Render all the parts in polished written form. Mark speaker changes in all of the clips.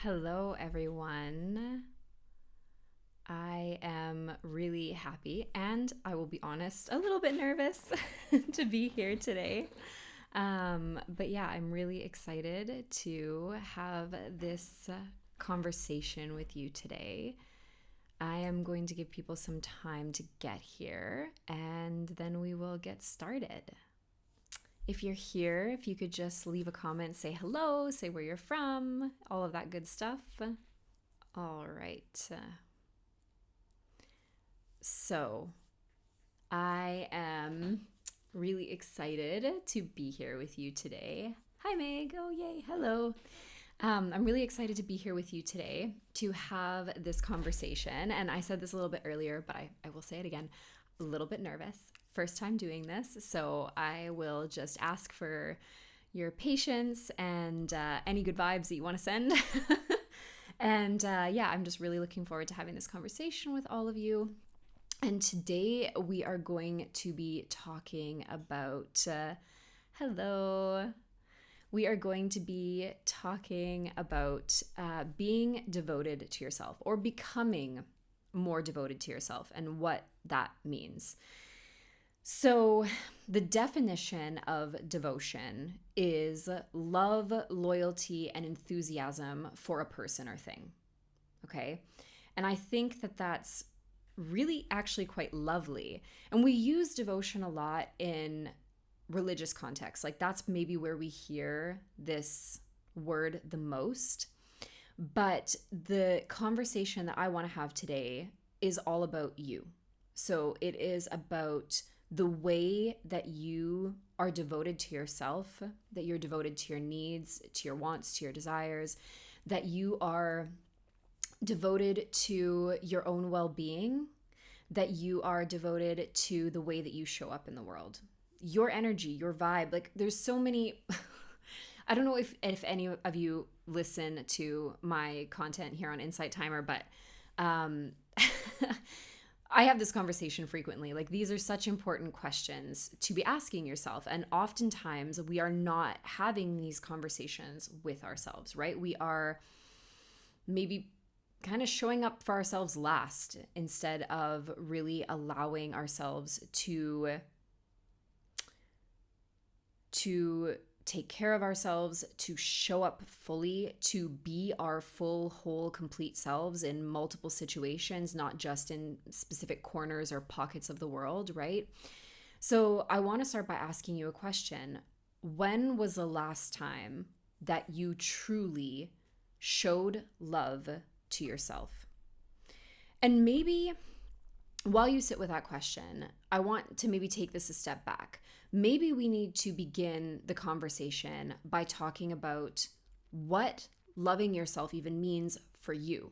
Speaker 1: Hello, everyone. I am really happy and I will be honest, a little bit nervous to be here today. But yeah, I'm really excited to have this conversation with you today. I am going to give people some time to get here and then we will get started. If you're here, if you could just leave a comment, say hello, say where you're from, all of that good stuff. All right. So, I am really excited to be here with you today. Hi, Meg. Oh, yay. Hello. I'm really excited to be here with you today to have this conversation. And I said this a little bit earlier, but I will say it again. A little bit nervous. First time doing this. So, I will just ask for your patience and any good vibes that you want to send. And yeah, I'm just really looking forward to having this conversation with all of you. And today we are going to be talking about, hello, we are going to be talking about being devoted to yourself or becoming more devoted to yourself and what that means. So, the definition of devotion is love, loyalty, and enthusiasm for a person or thing. Okay. And I think that that's really actually quite lovely. And we use devotion a lot in religious contexts. Like that's maybe where we hear this word the most. But the conversation that I want to have today is all about you. So it is about the way that you are devoted to yourself, that you're devoted to your needs, to your wants, to your desires, that you are devoted to your own well-being, that you are devoted to the way that you show up in the world, your energy, your vibe. Like there's so many I don't know if any of you listen to my content here on Insight Timer, but I have this conversation frequently. Like these are such important questions to be asking yourself. And oftentimes we are not having these conversations with ourselves, right? We are maybe kind of showing up for ourselves last instead of really allowing ourselves to take care of ourselves, to show up fully, to be our full, whole, complete selves in multiple situations, not just in specific corners or pockets of the world, right? So I want to start by asking you a question. When was the last time that you truly showed love to yourself? And maybe while you sit with that question, I want to maybe take this a step back. Maybe we need to begin the conversation by talking about what loving yourself even means for you.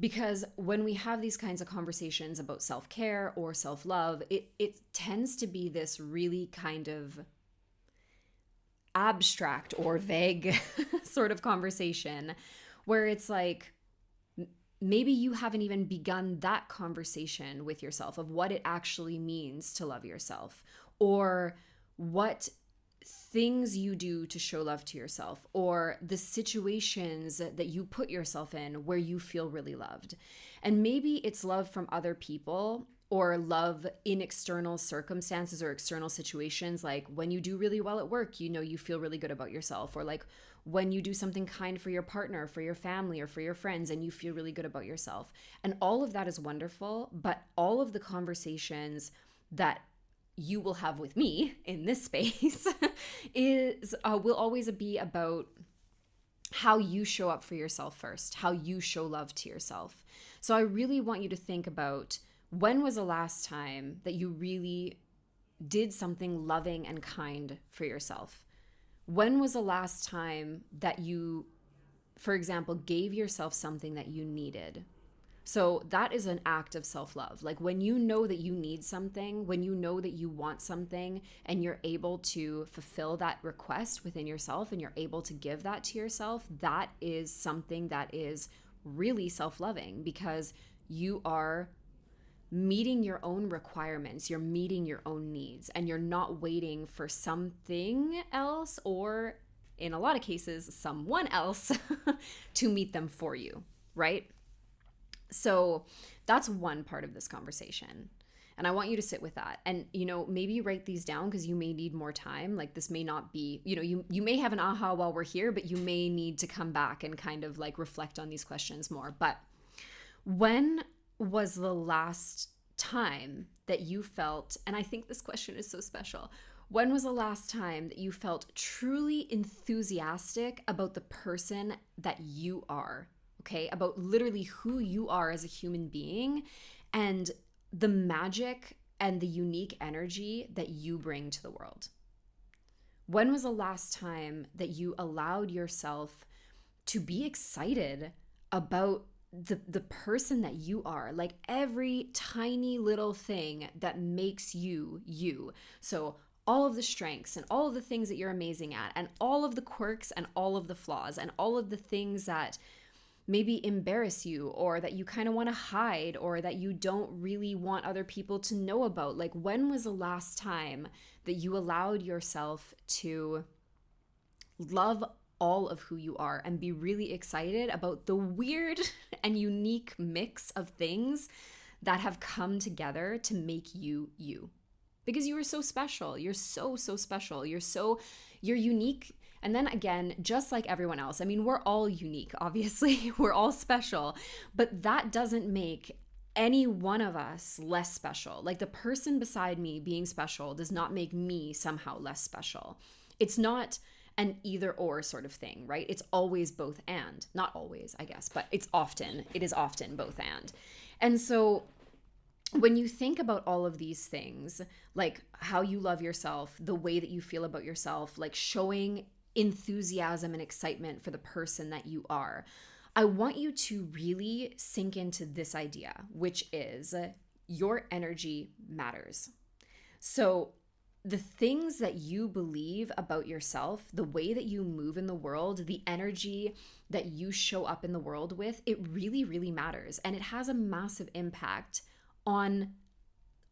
Speaker 1: Because when we have these kinds of conversations about self-care or self-love, it tends to be this really kind of abstract or vague sort of conversation where it's like, maybe you haven't even begun that conversation with yourself of what it actually means to love yourself or what things you do to show love to yourself or the situations that you put yourself in where you feel really loved. And maybe it's love from other people or love in external circumstances or external situations, like when you do really well at work, you know, you feel really good about yourself, or like when you do something kind for your partner, for your family, or for your friends, and you feel really good about yourself. And all of that is wonderful, but all of the conversations that you will have with me in this space is will always be about how you show up for yourself first, how you show love to yourself. So I really want you to think about, when was the last time that you really did something loving and kind for yourself? When was the last time that you, for example, gave yourself something that you needed? So that is an act of self-love. Like when you know that you need something, when you know that you want something and you're able to fulfill that request within yourself and you're able to give that to yourself, that is something that is really self-loving because you are meeting your own requirements, you're meeting your own needs, and you're not waiting for something else or in a lot of cases, someone else to meet them for you, right? So that's one part of this conversation. And I want you to sit with that. And, maybe write these down because you may need more time. Like this may not be, you may have an aha while we're here, but you may need to come back and kind of like reflect on these questions more. But when was the last time that you felt, and I think this question is so special, when was the last time that you felt truly enthusiastic about the person that you are? Okay, about literally who you are as a human being and the magic and the unique energy that you bring to the world. When was the last time that you allowed yourself to be excited about the person that you are, like every tiny little thing that makes you you? So all of the strengths and all of the things that you're amazing at, and all of the quirks and all of the flaws and all of the things that maybe embarrass you or that you kind of want to hide or that you don't really want other people to know about. Like, when was the last time that you allowed yourself to love all of who you are and be really excited about the weird and unique mix of things that have come together to make you you? Because you are so special. You're so special. You're unique. And then again, just like everyone else, I mean, we're all unique, obviously. We're all special, but that doesn't make any one of us less special. Like, the person beside me being special does not make me somehow less special. It's not an either or sort of thing, right? It's always both and. Not always, I guess, but it is often both and. And so when you think about all of these things, like how you love yourself, the way that you feel about yourself, like showing enthusiasm and excitement for the person that you are, I want you to really sink into this idea, which is your energy matters. So the things that you believe about yourself, the way that you move in the world, the energy that you show up in the world with, it really, really matters. And it has a massive impact on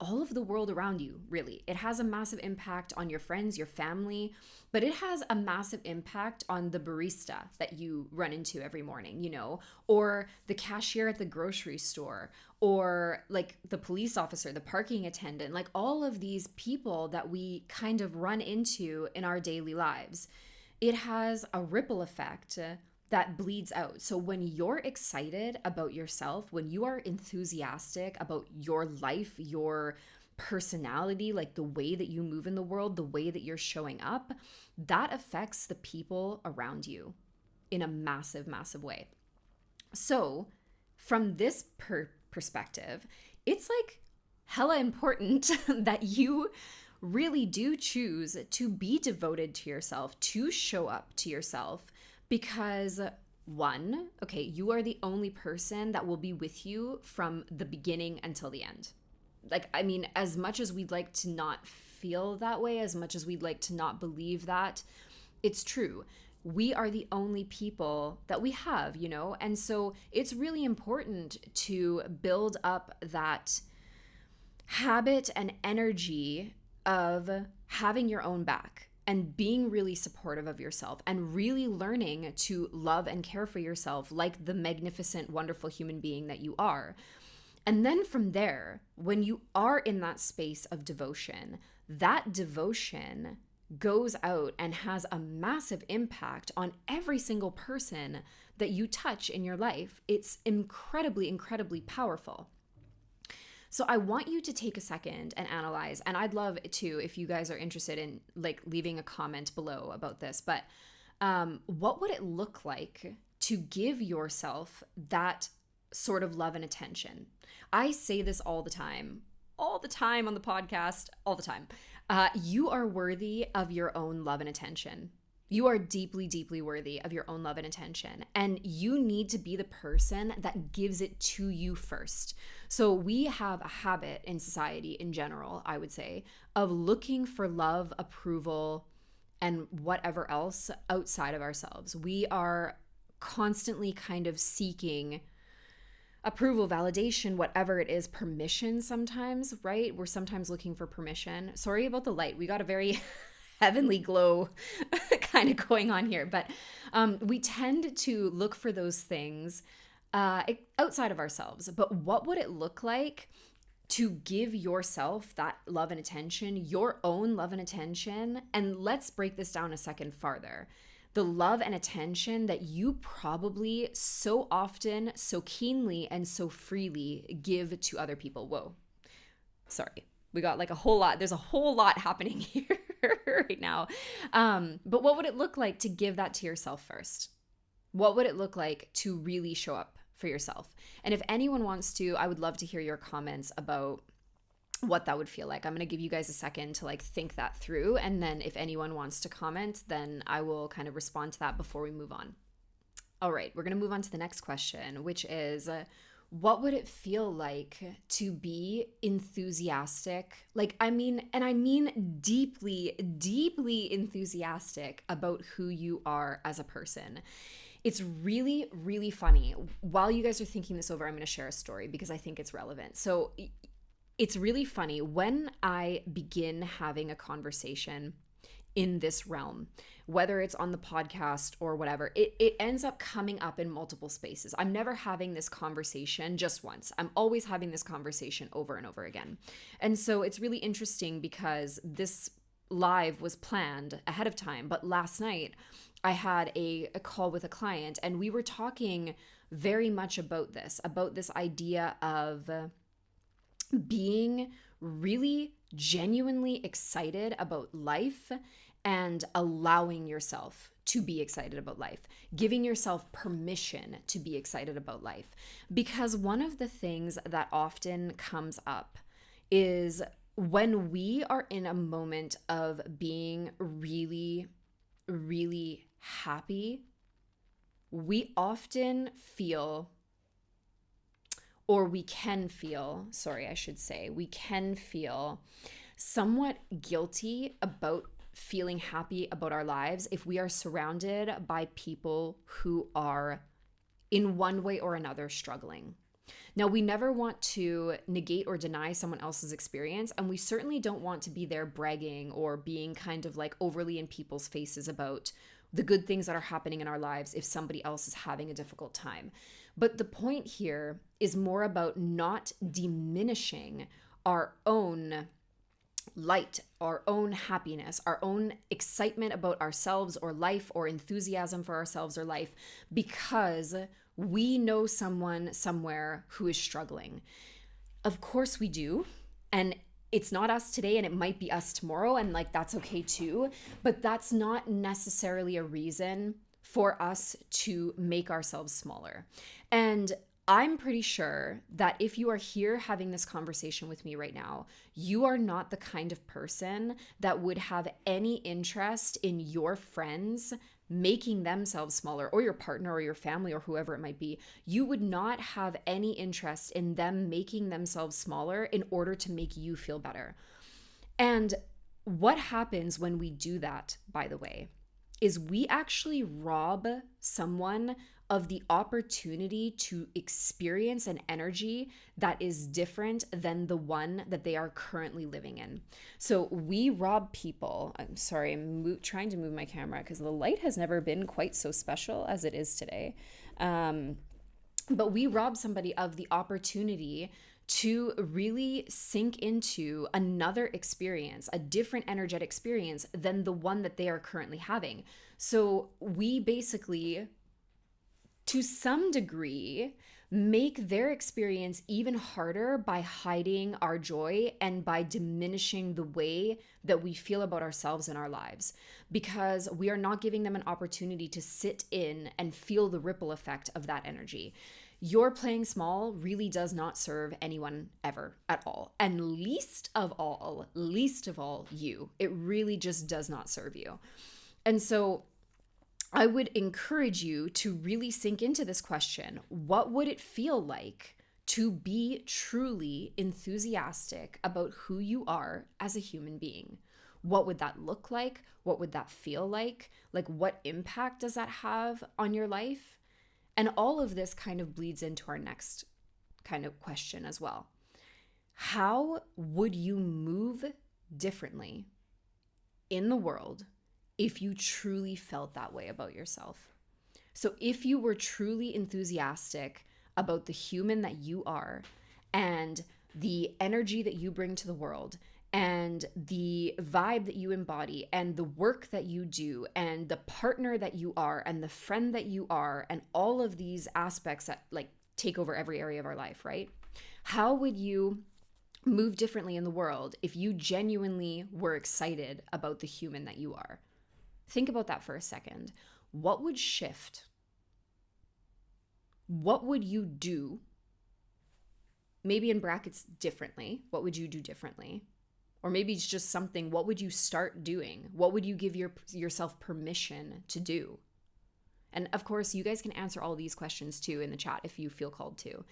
Speaker 1: all of the world around you, really. It has a massive impact on your friends, your family, but it has a massive impact on the barista that you run into every morning, or the cashier at the grocery store, or like the police officer, the parking attendant, like all of these people that we kind of run into in our daily lives. It has a ripple effect that bleeds out. So when you're excited about yourself, when you are enthusiastic about your life, your personality, like the way that you move in the world, the way that you're showing up, that affects the people around you in a massive, massive way. So from this perspective, it's like hella important that you really do choose to be devoted to yourself, to show up to yourself. Because one, okay, you are the only person that will be with you from the beginning until the end. Like, I mean, as much as we'd like to not feel that way, as much as we'd like to not believe that, it's true. We are the only people that we have, And so it's really important to build up that habit and energy of having your own back and being really supportive of yourself and really learning to love and care for yourself like the magnificent, wonderful human being that you are. And then from there, when you are in that space of devotion, that devotion goes out and has a massive impact on every single person that you touch in your life. It's incredibly, incredibly powerful. So I want you to take a second and analyze, and I'd love to, if you guys are interested in like leaving a comment below about this, but what would it look like to give yourself that sort of love and attention? I say this all the time on the podcast, all the time. You are worthy of your own love and attention. You are deeply, deeply worthy of your own love and attention. And you need to be the person that gives it to you first. So we have a habit in society in general, I would say, of looking for love, approval, and whatever else outside of ourselves. We are constantly kind of seeking approval, validation, whatever it is, permission sometimes, right? We're sometimes looking for permission. Sorry about the light. We got a very heavenly glow kind of going on here. But we tend to look for those things outside of ourselves. But what would it look like to give yourself that love and attention, your own love and attention? And let's break this down a second farther. The love and attention that you probably so often, so keenly, and so freely give to other people. Whoa, sorry. We got like a whole lot. There's a whole lot happening here right now. But what would it look like to give that to yourself first? What would it look like to really show up for yourself? And if anyone wants to, I would love to hear your comments about what that would feel like. I'm going to give you guys a second to like think that through. And then if anyone wants to comment, then I will kind of respond to that before we move on. All right, we're going to move on to the next question, which is, what would it feel like to be enthusiastic? Like, I mean deeply, deeply enthusiastic about who you are as a person. It's really, really funny. While you guys are thinking this over, I'm going to share a story because I think it's relevant. So it's really funny when I begin having a conversation in this realm, whether it's on the podcast or whatever, it ends up coming up in multiple spaces. I'm never having this conversation just once. I'm always having this conversation over and over again. And so it's really interesting because this live was planned ahead of time, but last night I had a call with a client and we were talking very much about this idea of being really genuinely excited about life and allowing yourself to be excited about life, giving yourself permission to be excited about life. Because one of the things that often comes up is when we are in a moment of being really, really happy, we often feel, or we can feel somewhat guilty about feeling happy about our lives if we are surrounded by people who are in one way or another struggling. Now, we never want to negate or deny someone else's experience, and we certainly don't want to be there bragging or being kind of like overly in people's faces about the good things that are happening in our lives if somebody else is having a difficult time. But the point here is more about not diminishing our own light, our own happiness, our own excitement about ourselves or life, or enthusiasm for ourselves or life, because we know someone somewhere who is struggling. Of course we do. And it's not us today and it might be us tomorrow, and like that's okay too, but that's not necessarily a reason for us to make ourselves smaller. And I'm pretty sure that if you are here having this conversation with me right now, you are not the kind of person that would have any interest in your friends making themselves smaller, or your partner or your family or whoever it might be. You would not have any interest in them making themselves smaller in order to make you feel better. And what happens when we do that, by the way, is we actually rob someone of the opportunity to experience an energy that is different than the one that they are currently living in. So we rob people. I'm sorry, I'm trying to move my camera because the light has never been quite so special as it is today. But we rob somebody of the opportunity to really sink into another experience, a different energetic experience than the one that they are currently having. So we basically, to some degree, make their experience even harder by hiding our joy and by diminishing the way that we feel about ourselves and our lives, because we are not giving them an opportunity to sit in and feel the ripple effect of that energy. Your playing small really does not serve anyone ever at all. And least of all you. It really just does not serve you. And so I would encourage you to really sink into this question. What would it feel like to be truly enthusiastic about who you are as a human being? What would that look like? What would that feel like? Like, what impact does that have on your life? And all of this kind of bleeds into our next kind of question as well. How would you move differently in the world if you truly felt that way about yourself. So if you were truly enthusiastic about the human that you are and the energy that you bring to the world and the vibe that you embody and the work that you do and the partner that you are and the friend that you are and all of these aspects that like take over every area of our life, right? How would you move differently in the world if you genuinely were excited about the human that you are? Think about that for a second. What would shift? What would you do? Maybe in brackets differently. What would you do differently? Or maybe it's just something, what would you start doing? What would you give yourself permission to do? And of course, you guys can answer all these questions too in the chat if you feel called to.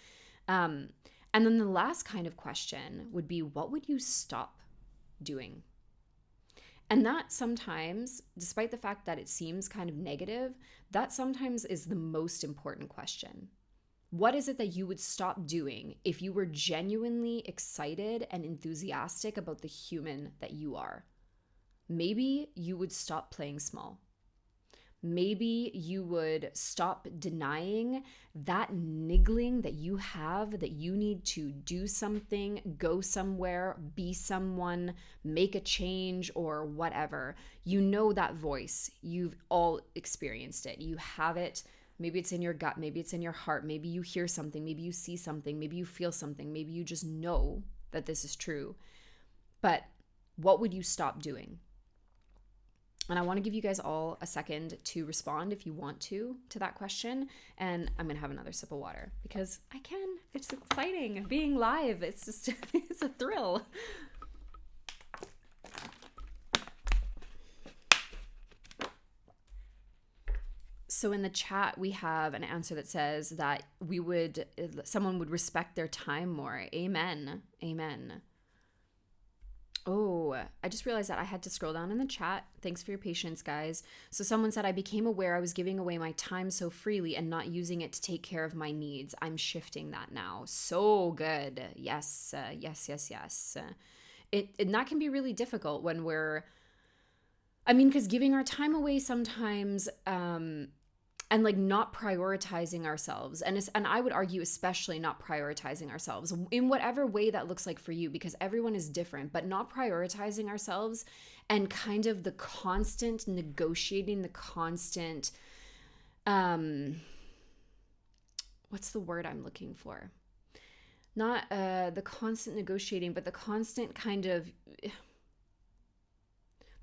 Speaker 1: And then the last kind of question would be, what would you stop doing? And that sometimes, despite the fact that it seems kind of negative, that sometimes is the most important question. What is it that you would stop doing if you were genuinely excited and enthusiastic about the human that you are? Maybe you would stop playing small. Maybe you would stop denying that niggling that you have, that you need to do something, go somewhere, be someone, make a change, or whatever. You know that voice. You've all experienced it. You have it. Maybe it's in your gut. Maybe it's in your heart. Maybe you hear something. Maybe you see something. Maybe you feel something. Maybe you just know that this is true. But what would you stop doing? And I want to give you guys all a second to respond if you want to that question. And I'm going to have another sip of water because I can. It's exciting. Being live, it's just, it's a thrill. So in the chat, we have an answer that says that someone would respect their time more. Amen. Amen. Oh, I just realized that I had to scroll down in the chat. Thanks for your patience, guys. So someone said, I became aware I was giving away my time so freely and not using it to take care of my needs. I'm shifting that now. So good. Yes, yes. And that can be really difficult when because giving our time away sometimes, and like not prioritizing ourselves. And I would argue especially not prioritizing ourselves in whatever way that looks like for you, because everyone is different, but not prioritizing ourselves and kind of the constant negotiating, the constant, what's the word I'm looking for? Not the constant negotiating, but the constant kind of,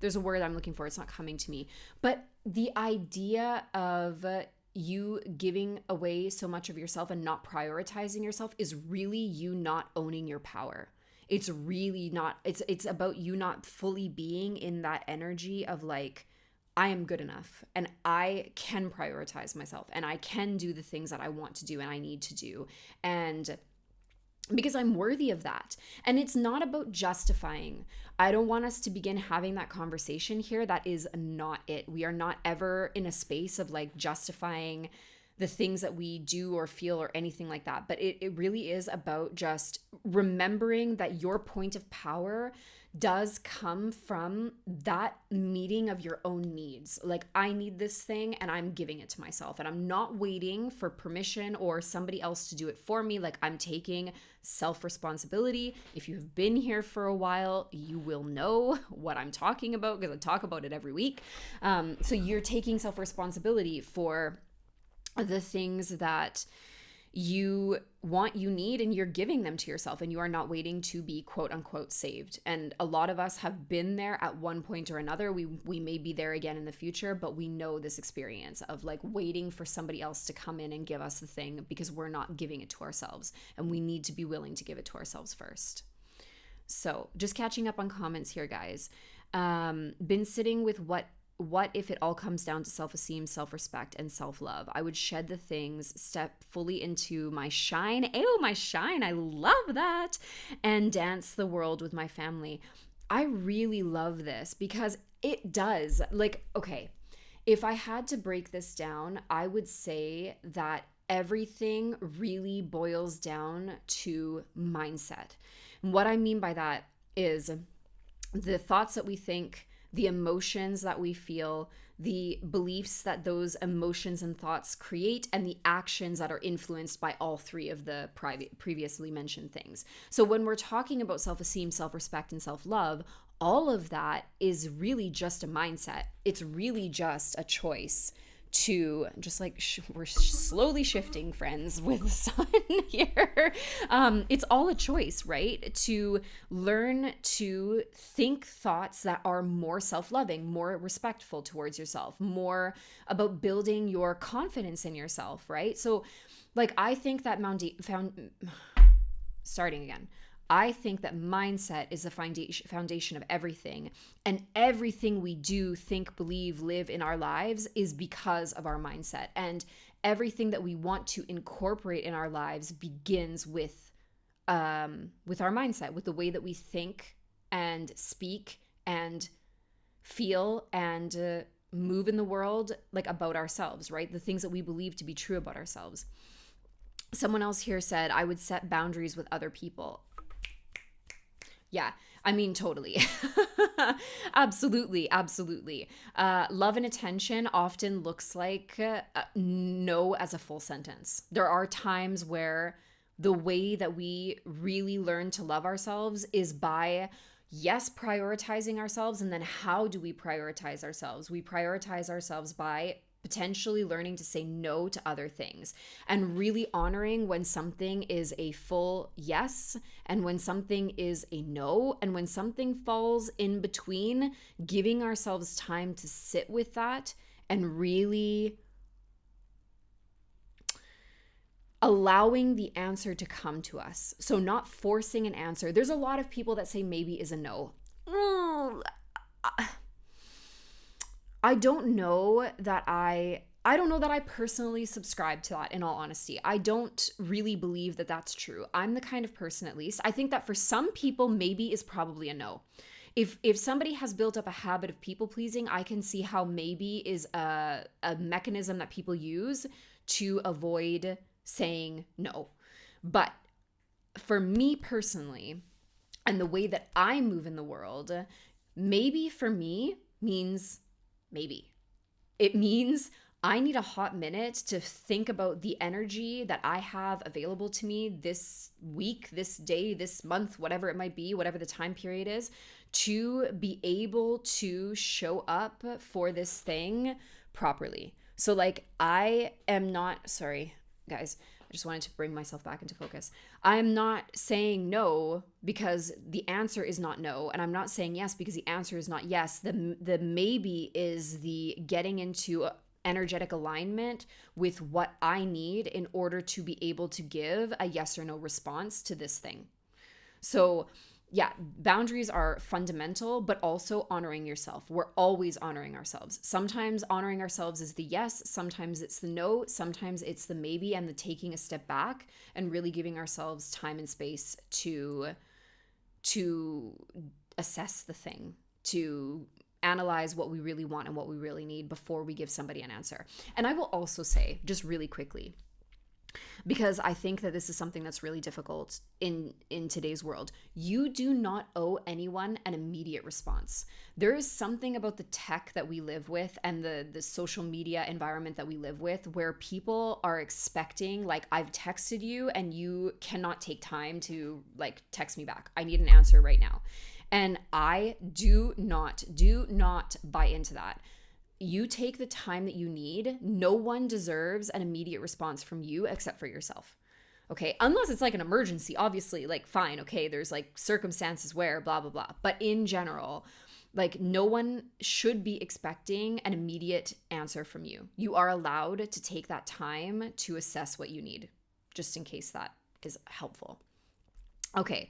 Speaker 1: there's a word I'm looking for. It's not coming to me. But the idea of you giving away so much of yourself and not prioritizing yourself is really you not owning your power. It's really not, it's about you not fully being in that energy of like, I am good enough and I can prioritize myself and I can do the things that I want to do and I need to do. And because I'm worthy of that. And it's not about justifying. I don't want us to begin having that conversation here. That is not it. We are not ever in a space of like justifying the things that we do or feel or anything like that. But it really is about just remembering that your point of power does come from that meeting of your own needs. Like, I need this thing and I'm giving it to myself and I'm not waiting for permission or somebody else to do it for me. Like, I'm taking self-responsibility. If you have been here for a while, you will know what I'm talking about because I talk about it every week. So you're taking self-responsibility for the things that you want, you need, and you're giving them to yourself, and you are not waiting to be quote unquote saved. And a lot of us have been there at one point or another. We may be there again in the future, but we know this experience of like waiting for somebody else to come in and give us the thing because we're not giving it to ourselves, and we need to be willing to give it to ourselves first. So just catching up on comments here, guys. Been sitting with what if it all comes down to self-esteem, self-respect, and self-love? I would shed the things, step fully into my shine. Ew, my shine. I love that. And dance the world with my family. I really love this because it does. Like, okay, if I had to break this down, I would say that everything really boils down to mindset. And what I mean by that is the thoughts that we think, the emotions that we feel, the beliefs that those emotions and thoughts create, and the actions that are influenced by all three of the previously mentioned things. So when we're talking about self-esteem, self-respect, and self-love, all of that is really just a mindset. It's really just a choice to just like we're slowly shifting, friends, with the sun here. It's all a choice, right? To learn to think thoughts that are more self-loving, more respectful towards yourself, more about building your confidence in yourself, right? So like I think that starting again. I think that mindset is the foundation of everything. And everything we do, think, believe, live in our lives is because of our mindset. And everything that we want to incorporate in our lives begins with our mindset, with the way that we think and speak and feel and move in the world, like about ourselves, right? The things that we believe to be true about ourselves. Someone else here said, I would set boundaries with other people. Yeah, I mean, totally. Absolutely, absolutely. Love and attention often looks like no as a full sentence. There are times where the way that we really learn to love ourselves is by, yes, prioritizing ourselves. And then how do we prioritize ourselves? We prioritize ourselves by potentially learning to say no to other things and really honoring when something is a full yes and when something is a no, and when something falls in between, giving ourselves time to sit with that and really allowing the answer to come to us. So not forcing an answer. There's a lot of people that say maybe is a no. I don't know that I personally subscribe to that, in all honesty. I don't really believe that that's true. I'm the kind of person, at least, I think that for some people, maybe is probably a no. If somebody has built up a habit of people pleasing, I can see how maybe is a mechanism that people use to avoid saying no. But for me personally, and the way that I move in the world, maybe for me means maybe. It means I need a hot minute to think about the energy that I have available to me this week, this day, this month, whatever it might be, whatever the time period is, to be able to show up for this thing properly. So like I am not, sorry, guys, I just wanted to bring myself back into focus. I'm not saying no because the answer is not no. And I'm not saying yes because the answer is not yes. The maybe is the getting into energetic alignment with what I need in order to be able to give a yes or no response to this thing. So yeah, boundaries are fundamental, but also honoring yourself. We're always honoring ourselves. Sometimes honoring ourselves is the yes, sometimes it's the no, sometimes it's the maybe and the taking a step back and really giving ourselves time and space to assess the thing, to analyze what we really want and what we really need before we give somebody an answer. And I will also say, just really quickly, because I think that this is something that's really difficult in today's world. You do not owe anyone an immediate response. There is something about the tech that we live with and the social media environment that we live with where people are expecting, like, I've texted you and you cannot take time to like text me back. I need an answer right now. And I do not buy into that. You take the time that you need. No one deserves an immediate response from you except for yourself. Okay, unless it's like an emergency, obviously, like fine, okay, there's like circumstances where blah, blah, blah. But in general, like no one should be expecting an immediate answer from you. You are allowed to take that time to assess what you need, just in case that is helpful. Okay,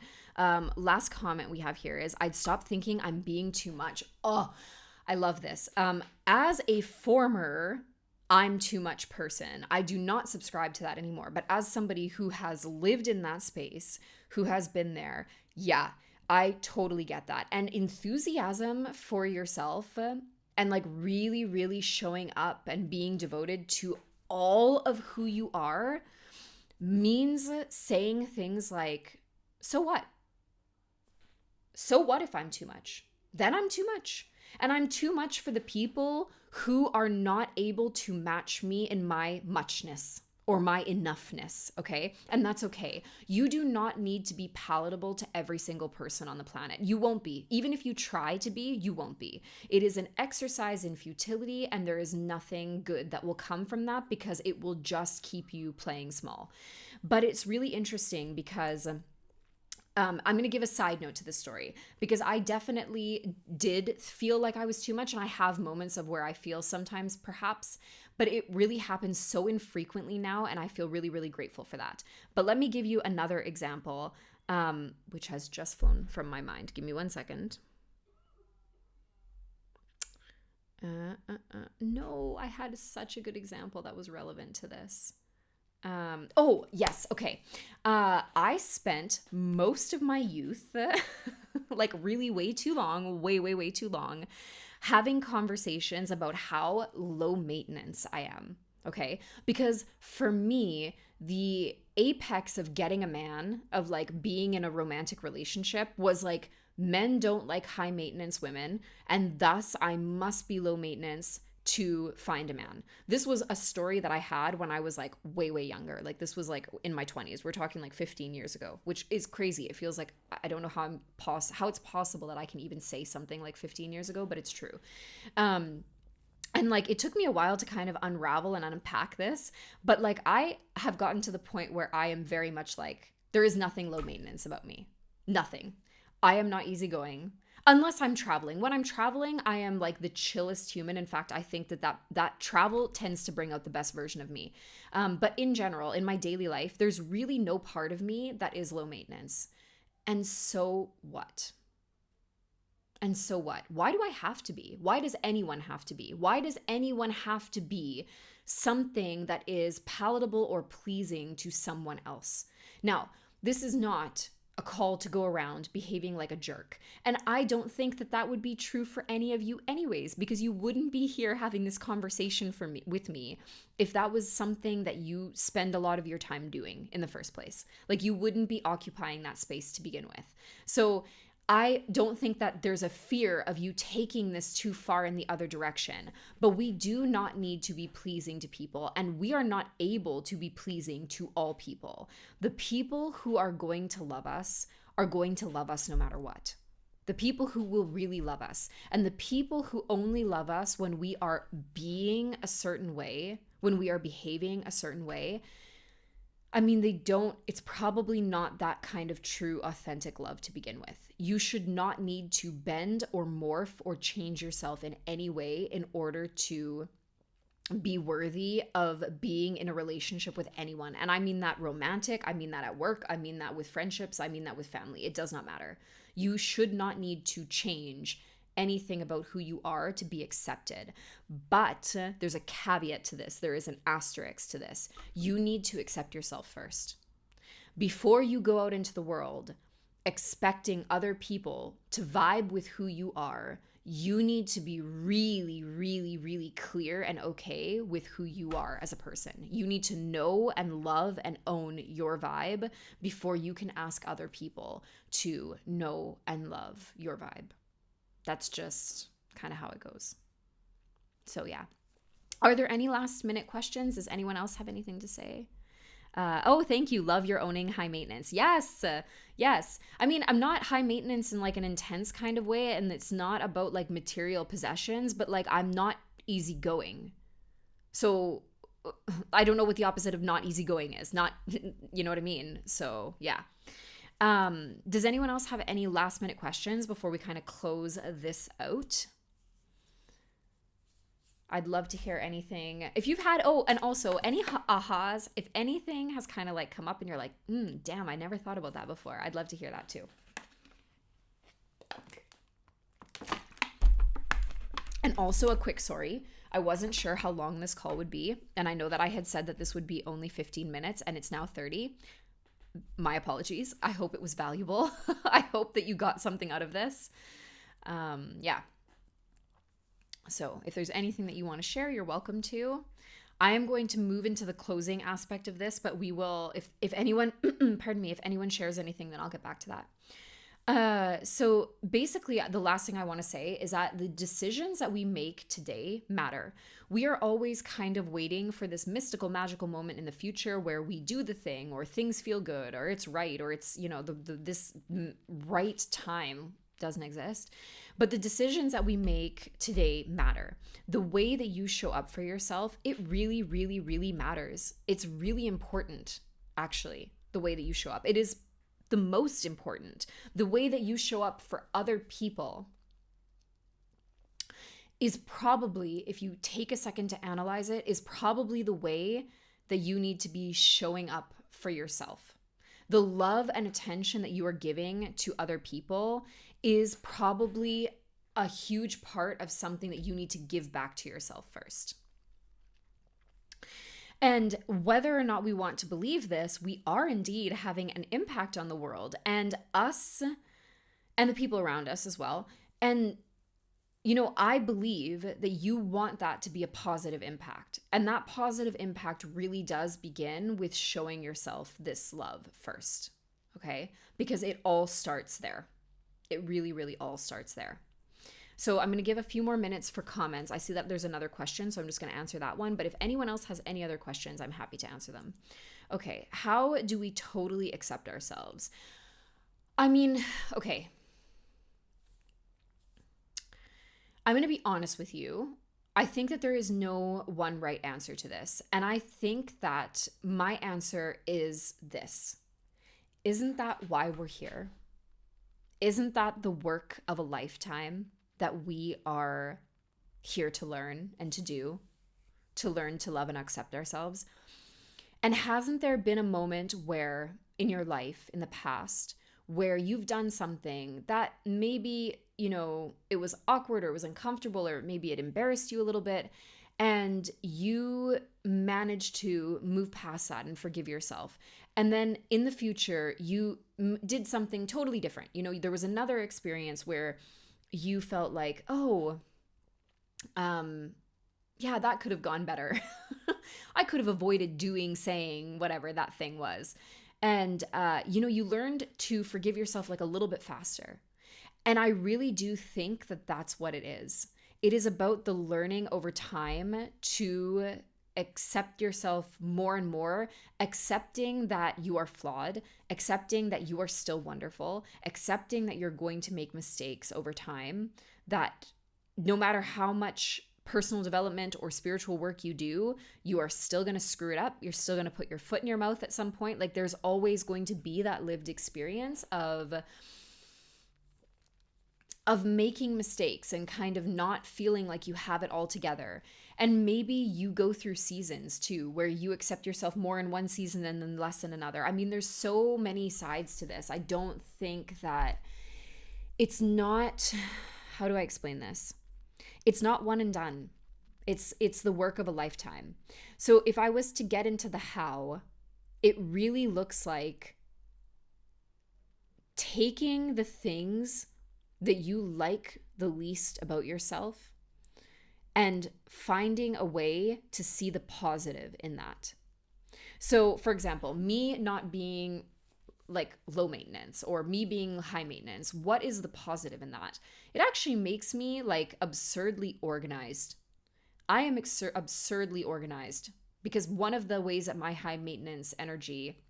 Speaker 1: last comment we have here is, I'd stop thinking I'm being too much. Oh, I love this. As a former I'm too much person, I do not subscribe to that anymore. But as somebody who has lived in that space, who has been there, yeah, I totally get that. And enthusiasm for yourself and like really, really showing up and being devoted to all of who you are means saying things like, so what? So what if I'm too much? Then I'm too much. And I'm too much for the people who are not able to match me in my muchness or my enoughness, okay? And that's okay. You do not need to be palatable to every single person on the planet. You won't be. Even if you try to be, you won't be. It is an exercise in futility, and there is nothing good that will come from that because it will just keep you playing small. But it's really interesting because I'm going to give a side note to this story because I definitely did feel like I was too much, and I have moments of where I feel sometimes perhaps, but it really happens so infrequently now, and I feel really, really grateful for that. But let me give you another example, which has just flown from my mind. Give me 1 second. No, I had such a good example that was relevant to this. Oh, yes. Okay. I spent most of my youth, like really way too long, way too long, having conversations about how low maintenance I am. Okay. Because for me, the apex of getting a man, of like being in a romantic relationship, was like men don't like high maintenance women, and thus I must be low maintenance to find a man. This was a story that I had when I was like way younger. Like this was like in my 20s. We're talking like 15 years ago, which is crazy. It feels like I don't know how it's possible that I can even say something like 15 years ago, but it's true. And like it took me a while to kind of unravel and unpack this, but like I have gotten to the point where I am very much like there is nothing low maintenance about me. Nothing. I am not easygoing. Unless I'm traveling. When I'm traveling, I am like the chillest human. In fact, I think that travel tends to bring out the best version of me. But in general, in my daily life, there's really no part of me that is low maintenance. And so what? And so what? Why do I have to be? Why does anyone have to be? Why does anyone have to be something that is palatable or pleasing to someone else? Now, this is not a call to go around behaving like a jerk. And I don't think that that would be true for any of you anyways, because you wouldn't be here having this conversation with me if that was something that you spend a lot of your time doing in the first place. Like you wouldn't be occupying that space to begin with. So I don't think that there's a fear of you taking this too far in the other direction, but we do not need to be pleasing to people, and we are not able to be pleasing to all people. The people who are going to love us are going to love us no matter what. The people who will really love us, and the people who only love us when we are being a certain way, when we are behaving a certain way, I mean, it's probably not that kind of true, authentic love to begin with. You should not need to bend or morph or change yourself in any way in order to be worthy of being in a relationship with anyone. And I mean that romantic, I mean that at work, I mean that with friendships, I mean that with family. It does not matter. You should not need to change anything about who you are to be accepted. But there's a caveat to this. There is an asterisk to this. You need to accept yourself first. Before you go out into the world expecting other people to vibe with who you are, you need to be really clear and okay with who you are as a person. You need to know and love and own your vibe before you can ask other people to know and love your vibe. That's just kind of how it goes. So yeah. Are there any last minute questions? Does anyone else have anything to say? Oh, thank you. Love your owning high maintenance. Yes. Yes. I mean, I'm not high maintenance in like an intense kind of way. And it's not about like material possessions, but like I'm not easygoing. So I don't know what the opposite of not easygoing is. Not, you know what I mean? So yeah. Does anyone else have any last minute questions before we kind of close this out? I'd love to hear anything. If you've had, and also any ahas, if anything has kind of like come up and you're like, damn, I never thought about that before. I'd love to hear that too. And also a quick sorry. I wasn't sure how long this call would be. And I know that I had said that this would be only 15 minutes and it's now 30. My apologies. I hope it was valuable. I hope that you got something out of this. Yeah. So if there's anything that you want to share, you're welcome to. I am going to move into the closing aspect of this, but we will, if anyone, pardon me, if anyone shares anything, then I'll get back to that. So basically, the last thing I want to say is that the decisions that we make today matter. We are always kind of waiting for this mystical, magical moment in the future where we do the thing, or things feel good, or it's right, or it's, this right time doesn't exist. But the decisions that we make today matter. The way that you show up for yourself, it really, really, really matters. It's really important, actually, the way that you show up. It is the most important. The way that you show up for other people is probably, if you take a second to analyze it, is probably the way that you need to be showing up for yourself. The love and attention that you are giving to other people is probably a huge part of something that you need to give back to yourself first. And whether or not we want to believe this, we are indeed having an impact on the world and us and the people around us as well. And, I believe that you want that to be a positive impact. And that positive impact really does begin with showing yourself this love first, okay? Because it all starts there. It really, really all starts there. So I'm going to give a few more minutes for comments. I see that there's another question, so I'm just going to answer that one. But if anyone else has any other questions, I'm happy to answer them. Okay, how do we totally accept ourselves? Okay. I'm going to be honest with you. I think that there is no one right answer to this. And I think that my answer is this. Isn't that why we're here? Isn't that the work of a lifetime? That we are here to learn and to do, to learn to love and accept ourselves. And hasn't there been a moment where in your life in the past where you've done something that maybe, it was awkward or it was uncomfortable or maybe it embarrassed you a little bit, and you managed to move past that and forgive yourself? And then in the future, you did something totally different. There was another experience where you felt like, yeah, that could have gone better. I could have avoided saying whatever that thing was. And, you learned to forgive yourself like a little bit faster. And I really do think that that's what it is. It is about the learning over time to accept yourself more and more, accepting that you are flawed, accepting that you are still wonderful, accepting that you're going to make mistakes over time, that no matter how much personal development or spiritual work you do, you are still going to screw it up. You're still going to put your foot in your mouth at some point. Like there's always going to be that lived experience of making mistakes and kind of not feeling like you have it all together. And maybe you go through seasons too, where you accept yourself more in one season and then less in another. There's so many sides to this. I don't think that it's not, how do I explain this? It's not one and done. It's the work of a lifetime. So if I was to get into the how, it really looks like taking the things that you like the least about yourself and finding a way to see the positive in that. So, for example, me not being like low maintenance or me being high maintenance, what is the positive in that? It actually makes me like absurdly organized. I am absurdly organized because one of the ways that my high maintenance energy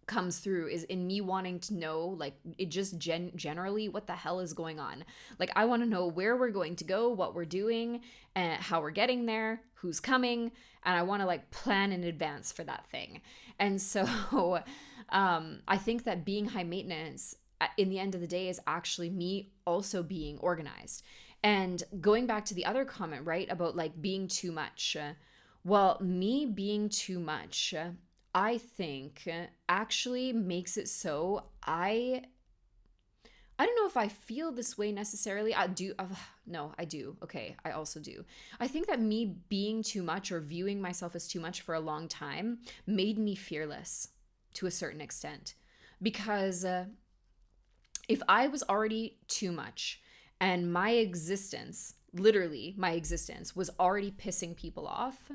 Speaker 1: comes through is in me wanting to know, like, it just generally what the hell is going on. Like, I want to know where we're going to go, what we're doing, and how we're getting there, who's coming, and I want to like plan in advance for that thing. And so I think that being high maintenance in the end of the day is actually me also being organized. And going back to the other comment, right, about like being too much. Well, me being too much, I think actually makes it so I don't know if I feel this way necessarily. I do. No, I do. Okay, I also do. I think that me being too much or viewing myself as too much for a long time made me fearless to a certain extent. Because if I was already too much and my existence, literally my existence, was already pissing people off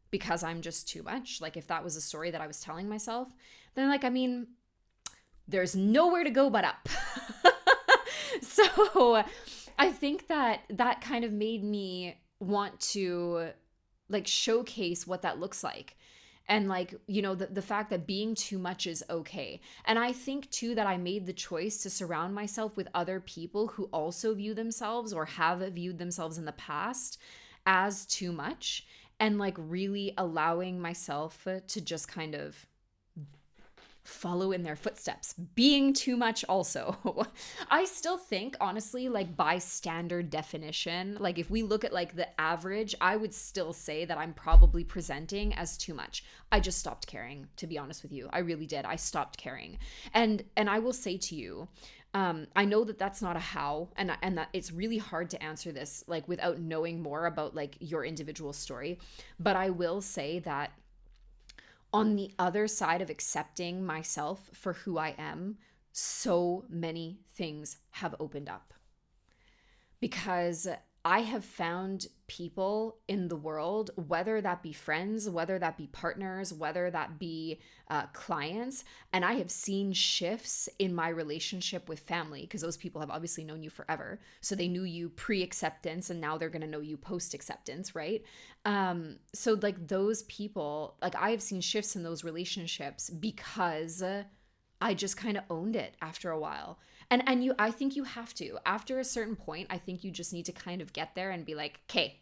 Speaker 1: because I'm just too much, like if that was a story that I was telling myself, then like, I mean, there's nowhere to go but up. So I think that kind of made me want to like showcase what that looks like. And like, the fact that being too much is okay. And I think too that I made the choice to surround myself with other people who also view themselves or have viewed themselves in the past as too much, and like really allowing myself to just kind of follow in their footsteps, being too much also. I still think, honestly, like by standard definition, like if we look at like the average, I would still say that I'm probably presenting as too much. I just stopped caring, to be honest with you. I really did. I stopped caring. And I will say to you, I know that that's not a how, and that it's really hard to answer this like without knowing more about like your individual story. But I will say that on the other side of accepting myself for who I am, so many things have opened up. Because I have found people in the world, whether that be friends, whether that be partners, whether that be clients, and I have seen shifts in my relationship with family, because those people have obviously known you forever. So they knew you pre-acceptance and now they're going to know you post-acceptance, right? So like those people, like I have seen shifts in those relationships because I just kind of owned it after a while. And I think you have to. After a certain point, I think you just need to kind of get there and be like, okay,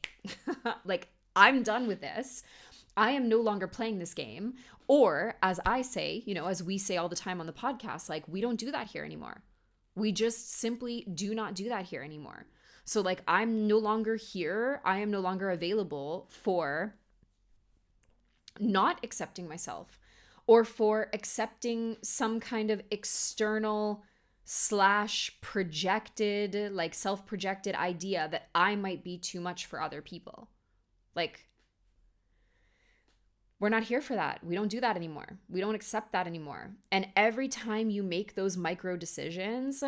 Speaker 1: like I'm done with this. I am no longer playing this game. Or as I say, as we say all the time on the podcast, like we don't do that here anymore. We just simply do not do that here anymore. So like I'm no longer here. I am no longer available for not accepting myself or for accepting some kind of external / projected, like self-projected idea that I might be too much for other people. Like, we're not here for that. We don't do that anymore. We don't accept that anymore. And every time you make those micro decisions,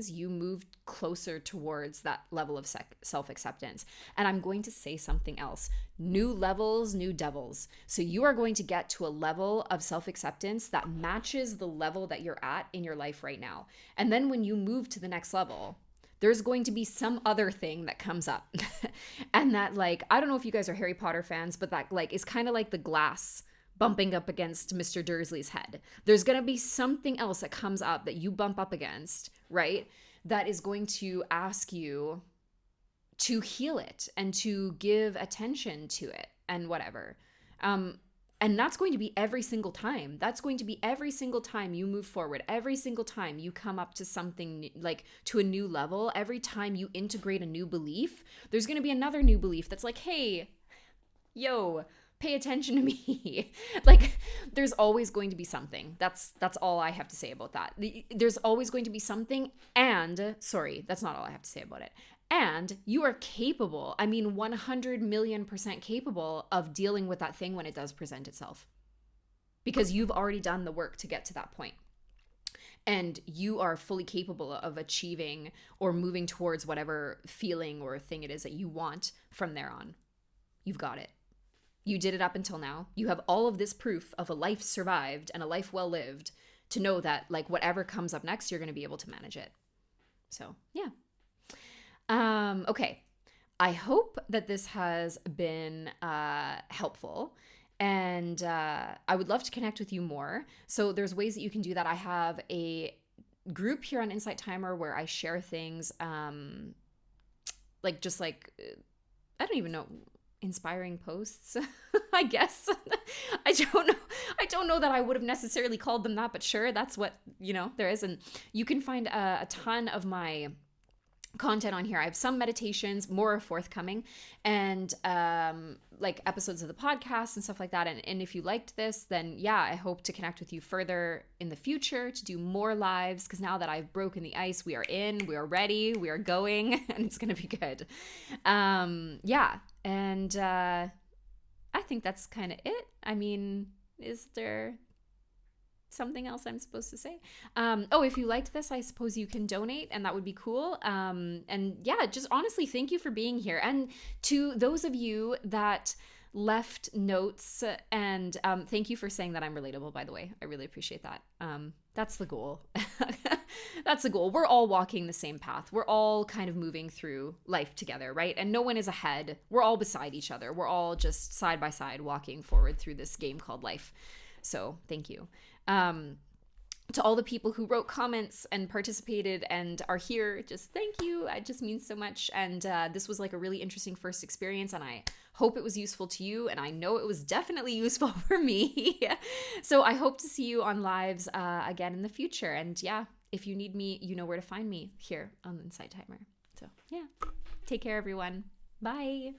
Speaker 1: you move closer towards that level of self-acceptance. And I'm going to say something else. New levels, new devils. So you are going to get to a level of self-acceptance that matches the level that you're at in your life right now. And then when you move to the next level, there's going to be some other thing that comes up. And that like, I don't know if you guys are Harry Potter fans, but that like is kind of like the glass bumping up against Mr. Dursley's head. There's going to be something else that comes up that you bump up against, right? That is going to ask you to heal it and to give attention to it and whatever. And that's going to be every single time. That's going to be every single time you move forward, every single time you come up to something like to a new level, every time you integrate a new belief, there's going to be another new belief that's like, hey, yo, pay attention to me. Like there's always going to be something. That's all I have to say about that. There's always going to be something. And sorry, that's not all I have to say about it. And you are capable, 100 million% capable of dealing with that thing when it does present itself. Because you've already done the work to get to that point. And you are fully capable of achieving or moving towards whatever feeling or thing it is that you want from there on. You've got it. You did it up until now. You have all of this proof of a life survived and a life well lived to know that like whatever comes up next, you're going to be able to manage it. So, yeah. Okay. I hope that this has been helpful. And I would love to connect with you more. So there's ways that you can do that. I have a group here on Insight Timer where I share things I don't even know, inspiring posts, I guess. I don't know that I would have necessarily called them that, but sure, that's what, there is. And you can find a ton of my content on here. I have some meditations, more are forthcoming, and like episodes of the podcast and stuff like that. And if you liked this, then yeah, I hope to connect with you further in the future to do more lives, because now that I've broken the ice, we are in, we are ready, we are going, and it's gonna be good. Yeah. And I think that's kind of it. Is there something else I'm supposed to say? If you liked this, I suppose you can donate, and that would be cool. And yeah, just honestly, thank you for being here. And to those of you that left notes. And thank you for saying that I'm relatable, by the way. I really appreciate that. That's the goal. That's the goal. We're all walking the same path. We're all kind of moving through life together, right? And no one is ahead. We're all beside each other. We're all just side by side walking forward through this game called life. So thank you. To all the people who wrote comments and participated and are here, just thank you. It just means so much. And this was like a really interesting first experience, and I hope it was useful to you. And I know it was definitely useful for me. So I hope to see you on lives again in the future. And yeah, if you need me, you know where to find me here on the Insight Timer. So yeah, take care, everyone. Bye.